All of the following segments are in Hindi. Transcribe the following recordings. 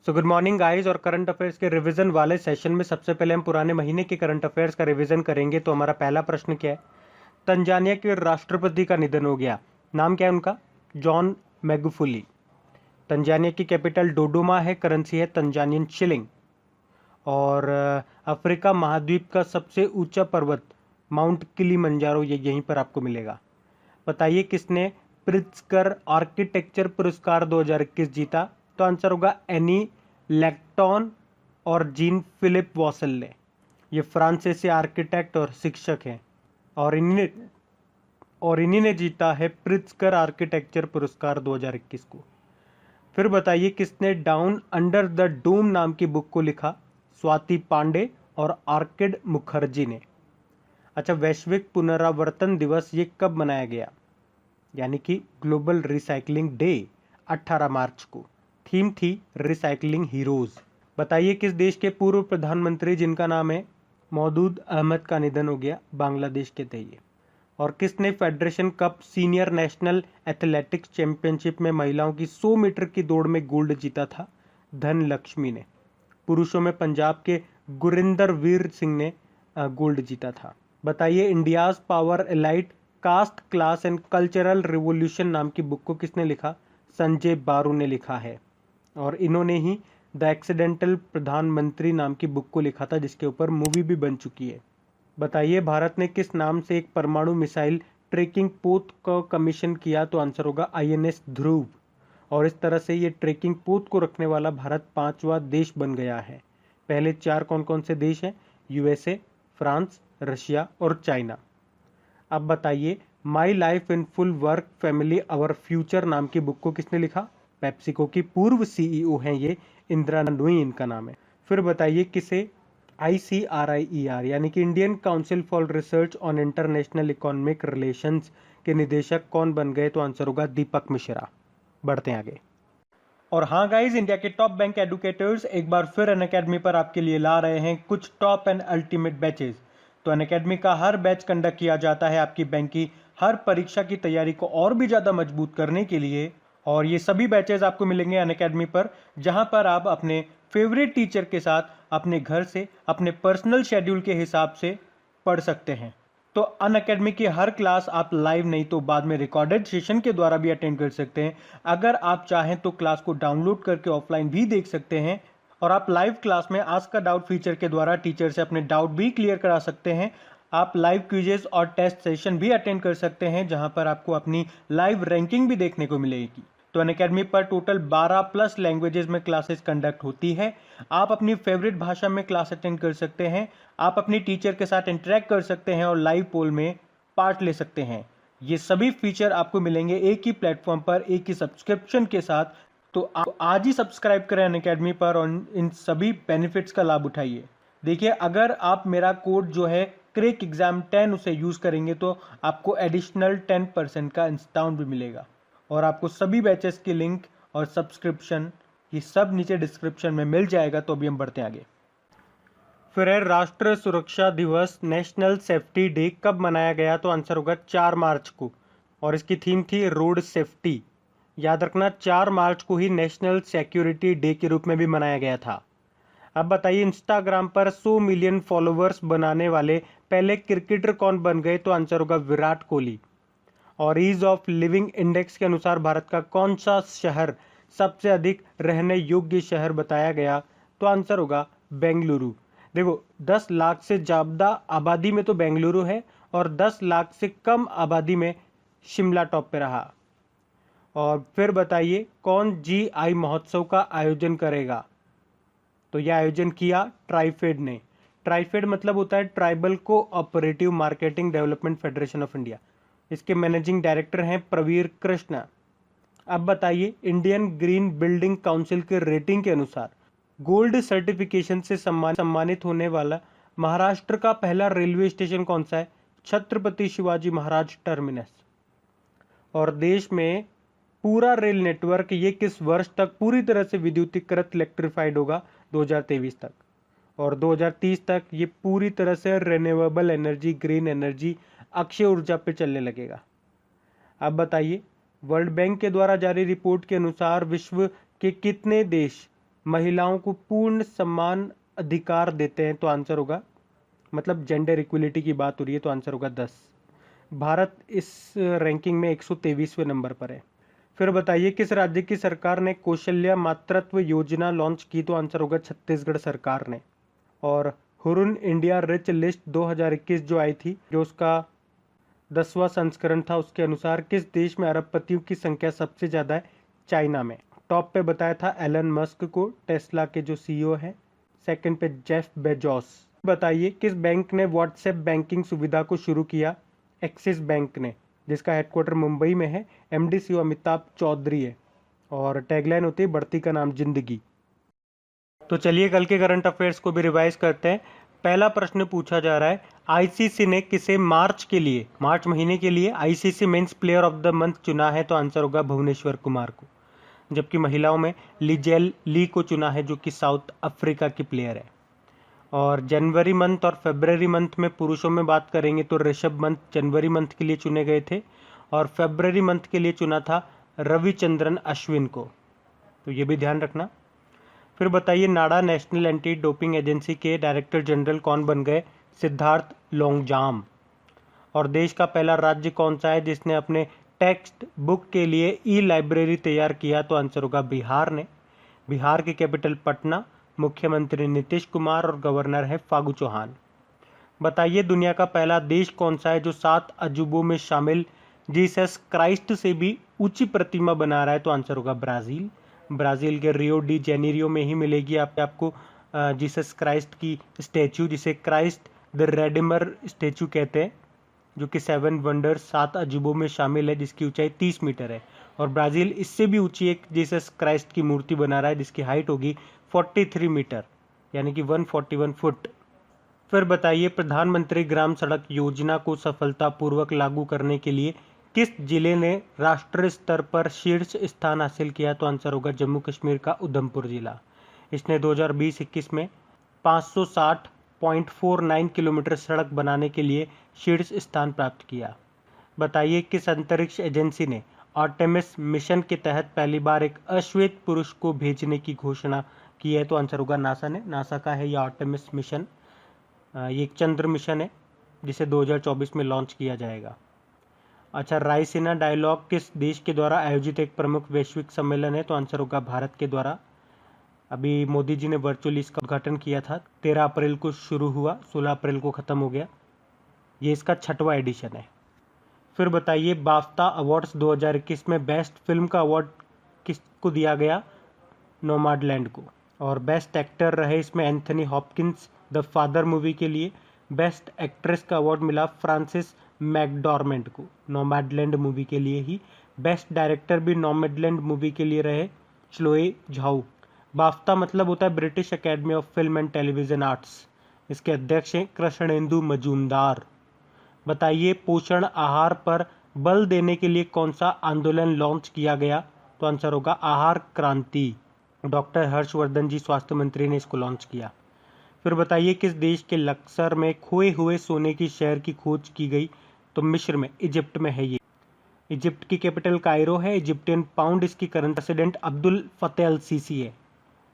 So good morning guys. और करंट अफेयर्स के रिवीजन वाले सेशन में सबसे पहले हम पुराने महीने के करंट अफेयर्स का रिवीजन करेंगे। तो हमारा पहला प्रश्न क्या है? तंजानिया के राष्ट्रपति का निधन हो गया। नाम क्या है उनका? जॉन मैगुफुली। तंजानिया की कैपिटल डोडोमा है, करेंसी है तंजानियन शिलिंग। और अफ्रीका महाद्वीप का सबसे ऊंचा पर्वत माउंट किलीमंजारो ये यहीं पर आपको मिलेगा। बताइए किसने प्रित्जकर आर्किटेक्चर पुरस्कार 2021 जीता? तो आंसर होगा एनी लैक्टॉन और जीन फिलिप वॉसल ने। ये फ्रांसीसी आर्किटेक्ट और शिक्षक हैं और इन्हीं ने जीता है प्रित्जकर आर्किटेक्चर पुरस्कार 2021 को। फिर बताइए किसने डाउन अंडर द डूम नाम की बुक को लिखा? स्वाति पांडे और आर्किड मुखर्जी ने। अच्छा, वैश्विक पुनरावर्तन दिवस ये कब मनाया गया? यानी कि ग्लोबल रिसाइकलिंग डे 18 मार्च को। थीम थी रिसाइकलिंग हीरोज। बताइए किस देश के पूर्व प्रधानमंत्री जिनका नाम है मौदूद अहमद का निधन हो गया? बांग्लादेश के थे ये। और किसने federation cup senior national athletics championship में महिलाओं की 100 मीटर की दौड़ में गोल्ड जीता था? धनलक्ष्मी ने। पुरुषों में पंजाब के गुरिंदर वीर सिंह ने गोल्ड जीता था। बताइए India's power elite caste class and cultural revolution नाम की बुक को किसने लिखा? संजय बारू ने लिखा है। और इन्होंने ही द एक्सीडेंटल प्रधानमंत्री नाम की बुक को लिखा था, जिसके ऊपर मूवी भी बन चुकी है। बताइए भारत ने किस नाम से एक परमाणु मिसाइल ट्रैकिंग पोत को कमीशन किया? तो आंसर होगा INS ध्रुव। और इस तरह से ये ट्रैकिंग पोत को रखने वाला भारत 5वां देश बन गया है। पहले 4 कौन कौन से देश हैं? USA, फ्रांस, रशिया और चाइना। अब बताइए my life in full work family our future नाम की बुक को किसने लिखा? पेप्सिको की पूर्व CEO हैं ये, इंदिरा नूई इनका नाम है। फिर बताइए किसे ICRIER यानी कि Indian council for research on international economic relations के निदेशक कौन बन गए? तो आंसर होगा दीपक मिश्रा। बढ़ते हैं आगे। और हाँ गाइज, इंडिया के टॉप बैंक एडुकेटर्स एक बार फिर अनअकैडमी पर आपके लिए ला रहे हैं कुछ टॉप एंड अल्टीमेट बैचेज। तो अनअकैडमी का हर बैच कंडक्ट किया जाता है आपकी बैंक की हर परीक्षा की तैयारी को और भी ज़्यादा मजबूत करने के लिए। और ये सभी बैचेज आपको मिलेंगे अनअकैडमी पर, जहां पर आप अपने फेवरेट टीचर के साथ अपने घर से अपने पर्सनल शेड्यूल के हिसाब से पढ़ सकते हैं। तो अनअकैडमी की हर क्लास आप लाइव नहीं तो बाद में रिकॉर्डेड सेशन के द्वारा भी अटेंड कर सकते हैं। अगर आप चाहें तो क्लास को डाउनलोड करके ऑफलाइन भी देख सकते हैं। और आप लाइव क्लास में आस्क अ डाउट फीचर के द्वारा टीचर से अपने डाउट भी क्लियर करा सकते हैं। आप लाइव क्विजेस और टेस्ट सेशन भी अटेंड कर सकते हैं, जहां पर आपको अपनी लाइव रैंकिंग भी देखने को मिलेगी। तो अनअकैडमी पर टोटल 12 प्लस लैंग्वेजेस में क्लासेस कंडक्ट होती है। आप अपनी फेवरेट भाषा में क्लास अटेंड कर सकते हैं। आप अपनी टीचर के साथ इंटरेक्ट कर सकते हैं और लाइव पोल में पार्ट ले सकते हैं। ये सभी फीचर आपको मिलेंगे एक ही प्लेटफॉर्म पर, एक ही सब्सक्रिप्शन के साथ। तो आप आज ही सब्सक्राइब करें अनअकैडमी पर और इन सभी बेनिफिट्स का लाभ उठाइए। देखिए, अगर आप मेरा कोड जो है क्रेक एग्जाम 10 उसे यूज करेंगे तो आपको एडिशनल 10% का डिस्काउंट भी मिलेगा। और आपको सभी बैचेस की लिंक और सब्सक्रिप्शन ये सब नीचे डिस्क्रिप्शन में मिल जाएगा। तो अभी हम बढ़ते हैं आगे। फिर है राष्ट्र सुरक्षा दिवस नेशनल सेफ्टी डे कब मनाया गया? तो आंसर होगा 4 मार्च को। और इसकी थीम थी रोड सेफ्टी। याद रखना 4 मार्च को ही नेशनल सिक्योरिटी डे के रूप में भी मनाया गया था। अब बताइए इंस्टाग्राम पर 100 मिलियन फॉलोअर्स बनाने वाले पहले क्रिकेटर कौन बन गए? तो आंसर होगा विराट कोहली। और ईज ऑफ लिविंग इंडेक्स के अनुसार भारत का कौन सा शहर सबसे अधिक रहने योग्य शहर बताया गया? तो आंसर होगा बेंगलुरु। देखो 10 लाख से ज़्यादा आबादी में तो बेंगलुरु है और 10 लाख से कम आबादी में शिमला टॉप पे रहा। और फिर बताइए कौन GI महोत्सव का आयोजन करेगा? तो यह आयोजन किया ट्राइफेड ने। ट्राइफेड मतलब होता है tribal cooperative marketing development federation of India. इसके मैनेजिंग डायरेक्टर हैं प्रवीर कृष्ण। अब बताइए इंडियन ग्रीन बिल्डिंग काउंसिल के रेटिंग के अनुसार गोल्ड सर्टिफिकेशन से सम्मानित होने वाला महाराष्ट्र का पहला रेलवे स्टेशन कौन सा है? छत्रपति शिवाजी महाराज टर्मिनस। और देश में पूरा रेल नेटवर्क ये किस वर्ष तक पूरी तरह से विद्युतीकृत इलेक्ट्रिफाइड होगा? 2023 तक। और 2030 तक ये पूरी तरह से renewable energy, green energy, Akshay ऊर्जा पे चलने लगेगा। अब बताइए वर्ल्ड बैंक के द्वारा जारी रिपोर्ट के अनुसार विश्व के कितने देश महिलाओं को पूर्ण समान अधिकार देते हैं, तो आंसर होगा, मतलब जेंडर इक्वलिटी की बात हो रही है, तो आंसर होगा 10। भारत इस रैंकिंग में 123वें नंबर पर है। फिर बताइए किस राज्य की सरकार ने कौशल्या मातृत्व योजना लॉन्च की, तो आंसर होगा छत्तीसगढ़ सरकार ने। और हुरुन इंडिया रिच लिस्ट 2021 जो आई थी, जो उसका 10वां संस्करण था, उसके अनुसार किस देश में अरबपतियों की संख्या सबसे ज़्यादा है? चाइना में। टॉप पे बताया था एलन मस्क को, टेस्ला के जो सीईओ हैं। सेकंड पे जेफ बेजोस। बताइए किस बैंक ने व्हाट्सएप बैंकिंग सुविधा को शुरू किया? एक्सिस बैंक ने, जिसका हेडक्वार्टर मुंबई में है। एमडी सीईओ अमिताभ चौधरी है और टैगलाइन होती है बढ़ती का नाम जिंदगी। तो चलिए कल के करंट अफेयर्स को भी रिवाइज करते हैं। पहला प्रश्न पूछा जा रहा है, आईसीसी ने किसे मार्च महीने के लिए ICC men's player of the month चुना है? तो आंसर होगा भुवनेश्वर कुमार को। जबकि महिलाओं में लिजेल ली को चुना है, जो कि साउथ अफ्रीका की प्लेयर है। और जनवरी मंथ और फरवरी मंथ में पुरुषों में बात करेंगे तो ऋषभ पंत जनवरी मंथ के लिए चुने गए थे और फरवरी मंथ के लिए चुना था रविचंद्रन अश्विन को, तो ये भी ध्यान रखना। फिर बताइए नाडा नेशनल एंटी डोपिंग एजेंसी के डायरेक्टर जनरल कौन बन गए? सिद्धार्थ लोंगजाम। और देश का पहला राज्य कौन सा है जिसने अपने टेक्स्ट बुक के लिए ई लाइब्रेरी तैयार किया? तो आंसर होगा बिहार ने। बिहार की कैपिटल पटना, मुख्यमंत्री नीतीश कुमार और गवर्नर है फागू चौहान। बताइए दुनिया का पहला देश कौन सा है जो 7 अजूबों में शामिल जीसस क्राइस्ट से भी ऊंची प्रतिमा बना रहा है? तो आंसर होगा ब्राज़ील। ब्राज़ील के रियो डी जेनेरियो में ही मिलेगी आपको जीसस क्राइस्ट की स्टैचू, जिसे क्राइस्ट द रेडिमर स्टैचू कहते हैं, जो कि 7 वंडर्स 7 अजूबों में शामिल है, जिसकी ऊंचाई 30 मीटर है। और ब्राज़ील इससे भी ऊंची एक जीसस क्राइस्ट की मूर्ति बना रहा है, जिसकी हाइट होगी 43 मीटर, यानी कि 141 फुट। फिर बताइए प्रधानमंत्री ग्राम सड़क योजना को सफलतापूर्वक लागू करने के लिए किस जिले ने राष्ट्रीय स्तर पर शीर्ष स्थान हासिल किया? तो आंसर होगा जम्मू कश्मीर का उधमपुर जिला। इसने 2020-21 में 560.49 किलोमीटर सड़क बनाने के लिए शीर्ष स्थान प्राप्त किया। बताइए किस अंतरिक्ष एजेंसी ने आर्टेमिस मिशन के तहत पहली बार एक अश्वेत पुरुष को भेजने की घोषणा की है? तो आंसर होगा नासा ने। नासा का है ये आर्टेमिस मिशन। ये एक चंद्र मिशन है जिसे 2024 में लॉन्च किया जाएगा। अच्छा, रायसीना डायलॉग किस देश के द्वारा आयोजित एक प्रमुख वैश्विक सम्मेलन है? तो आंसर होगा भारत के द्वारा। अभी मोदी जी ने वर्चुअली इसका उद्घाटन किया था। 13 अप्रैल को शुरू हुआ, 16 अप्रैल को ख़त्म हो गया। ये इसका 6वां एडिशन है। फिर बताइए बाफ्ता अवार्ड्स 2021 में बेस्ट फिल्म का अवार्ड किसको दिया गया? नोमैडलैंड को। और बेस्ट एक्टर रहे इसमें Anthony Hopkins the father movie के लिए। बेस्ट एक्ट्रेस का अवार्ड मिला फ्रांसिस मैकडॉर्मेंट को, नोमैडलैंड मूवी के लिए ही। बेस्ट डायरेक्टर भी नोमैडलैंड मूवी के लिए रहे च्लोए झाऊ। बाफ्ता मतलब होता है British academy of film and television arts. इसके अध्यक्ष हैं कृष्णेंदु मजूमदार। बताइए पोषण आहार पर बल देने के लिए कौन सा आंदोलन लॉन्च किया गया? तो आंसर होगा आहार क्रांति। डॉक्टर हर्षवर्धन जी स्वास्थ्य मंत्री ने इसको लॉन्च किया। फिर बताइए किस देश के लक्सर में खोए हुए सोने की शहर की खोज की गई? तो मिस्र में, इजिप्ट में है ये। इजिप्ट की कैपिटल कायरो है। इजिप्टियन पाउंड इसकी करंट प्रेसिडेंट अब्दुल फतेह अल सीसी है।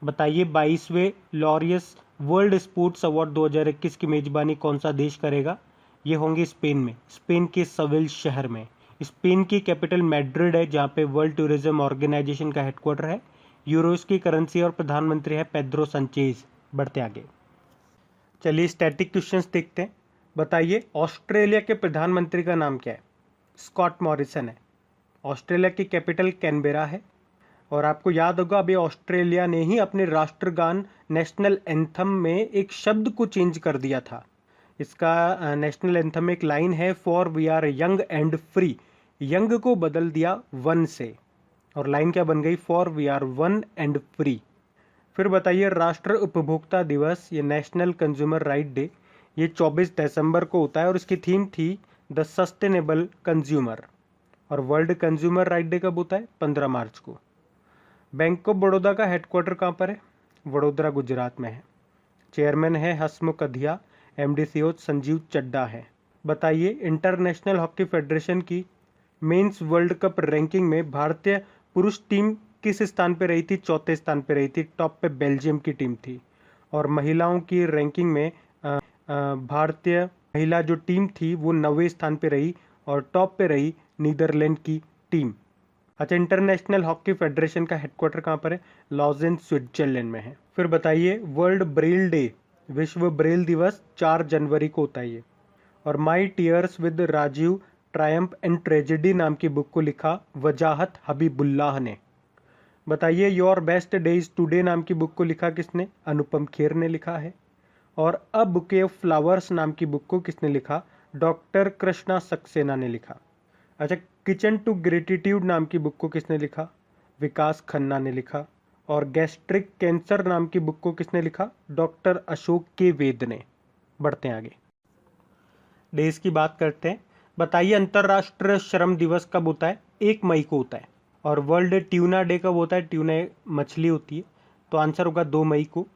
बताइए 22वें लॉरियस वर्ल्ड स्पोर्ट्स अवार्ड 2021 की मेजबानी कौन सा देश करेगा? ये होंगे स्पेन में, स्पेन के सविल शहर में। स्पेन की कैपिटल मैड्रिड है, जहाँ पे वर्ल्ड टूरिज्म ऑर्गेनाइजेशन का हेडक्वार्टर है। यूरोस की करेंसी और प्रधानमंत्री है पेड्रो संचेज। बढ़ते आगे, चलिए स्टैटिक क्वेश्चंस देखते हैं। बताइए ऑस्ट्रेलिया के प्रधानमंत्री का नाम क्या है? स्कॉट मॉरिसन है। ऑस्ट्रेलिया की कैपिटल कैनबेरा है। और आपको याद होगा अभी ऑस्ट्रेलिया ने ही अपने राष्ट्रगान नेशनल एंथम में एक शब्द को चेंज कर दिया था। इसका नेशनल एंथम में एक लाइन है, for we are young and free. Young को बदल दिया वन से, और लाइन क्या बन गई? For we are one and free. फिर बताइए राष्ट्र उपभोक्ता दिवस, ये नेशनल कंज्यूमर राइट डे, ये 24 दिसंबर को होता है और इसकी थीम थी द सस्टेनेबल कंज्यूमर। और वर्ल्ड कंज्यूमर राइट डे कब होता है? 15 मार्च को। बैंक ऑफ बड़ौदा का हेडक्वार्टर कहाँ पर है? वडोदरा, गुजरात में है। चेयरमैन है हसमुख अधिया। एमडी सीईओ संजीव चड्डा है। बताइए इंटरनेशनल हॉकी फेडरेशन की मेंस वर्ल्ड कप रैंकिंग में भारतीय पुरुष टीम किस स्थान पे रही थी? चौथे स्थान पे रही थी। टॉप पे बेल्जियम की टीम थी। और महिलाओं की रैंकिंग में भारतीय महिला जो टीम थी वो 9वें स्थान पे रही और टॉप पे रही नीदरलैंड की टीम। अच्छा, इंटरनेशनल हॉकी फेडरेशन का हेडक्वार्टर कहाँ पर है? लॉजेन, स्विट्जरलैंड में है। फिर बताइए, वर्ल्ड ब्रेल डे, विश्व ब्रेल दिवस 4 जनवरी को होता है ये। और my tears with Rajiv, triumph and tragedy नाम की बुक को लिखा वजाहत हबीबुल्लाह ने। बताइए, your best day is today नाम की बुक को लिखा किसने? अनुपम खेर ने लिखा है। और अ बुके ऑफ फ्लावर्स नाम की बुक को किसने लिखा? डॉक्टर कृष्णा सक्सेना ने लिखा। अच्छा, किचन टू ग्रेटिट्यूड नाम की बुक को किसने लिखा? विकास खन्ना ने लिखा। और गैस्ट्रिक कैंसर नाम की बुक को किसने लिखा? डॉक्टर अशोक के वेद ने। बढ़ते हैं आगे, डेज की बात करते हैं। बताइए, अंतर्राष्ट्रीय श्रम दिवस कब होता है? 1 मई को होता है। और वर्ल्ड ट्यूना डे कब होता है? ट्यूना मछली होती है, तो आंसर होगा 2 मई को।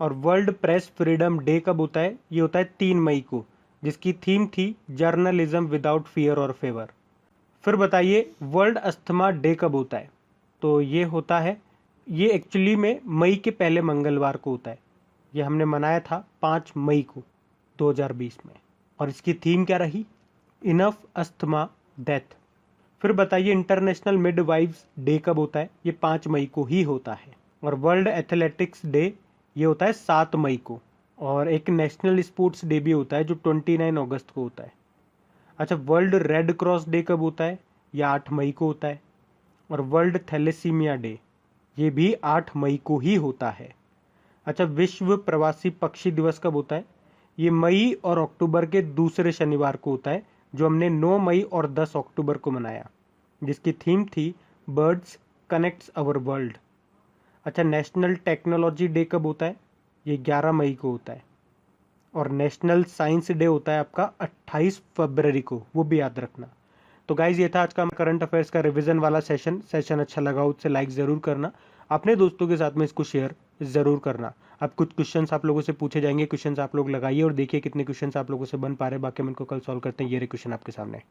और वर्ल्ड प्रेस फ्रीडम डे कब होता है? ये होता है 3 मई को, जिसकी थीम थी जर्नलिज्म विदाउट फियर और फेवर। फिर बताइए, वर्ल्ड अस्थमा डे कब होता है? तो ये होता है, ये एक्चुअली में मई के पहले मंगलवार को होता है। ये हमने मनाया था 5 मई को 2020 में। और इसकी थीम क्या रही? Enough asthma death. फिर बताइए, इंटरनेशनल मिडवाइफ्स डे कब होता है? ये 5 मई को ही होता है। और वर्ल्ड एथलेटिक्स डे ये होता है 7 मई को। और एक नेशनल स्पोर्ट्स डे भी होता है जो 29 अगस्त को होता है। अच्छा, वर्ल्ड रेड क्रॉस डे कब होता है? ये 8 मई को होता है। और वर्ल्ड थैलेसीमिया डे ये भी 8 मई को ही होता है। अच्छा, विश्व प्रवासी पक्षी दिवस कब होता है? ये मई और अक्टूबर के दूसरे शनिवार को होता है, जो हमने 9 मई और 10 अक्टूबर को मनाया, जिसकी थीम थी बर्ड्स कनेक्ट्स अवर वर्ल्ड। अच्छा, नेशनल टेक्नोलॉजी डे कब होता है? ये 11 मई को होता है। और नेशनल साइंस डे होता है आपका 28 फरवरी को, वो भी याद रखना। तो गाइज, ये था आज का करंट अफेयर्स का रिवीजन वाला सेशन अच्छा लगा हो उससे लाइक ज़रूर करना, अपने दोस्तों के साथ में इसको शेयर ज़रूर करना। अब कुछ क्वेश्चंस आप लोगों से पूछे जाएंगे, क्वेश्चंस आप लोग लगाइए और देखिए कितने क्वेश्चंस आप लोगों से बन पा रहे हैं। बाकी हम इनको कल सॉल्व करते हैं। ये रहे क्वेश्चन आपके सामने।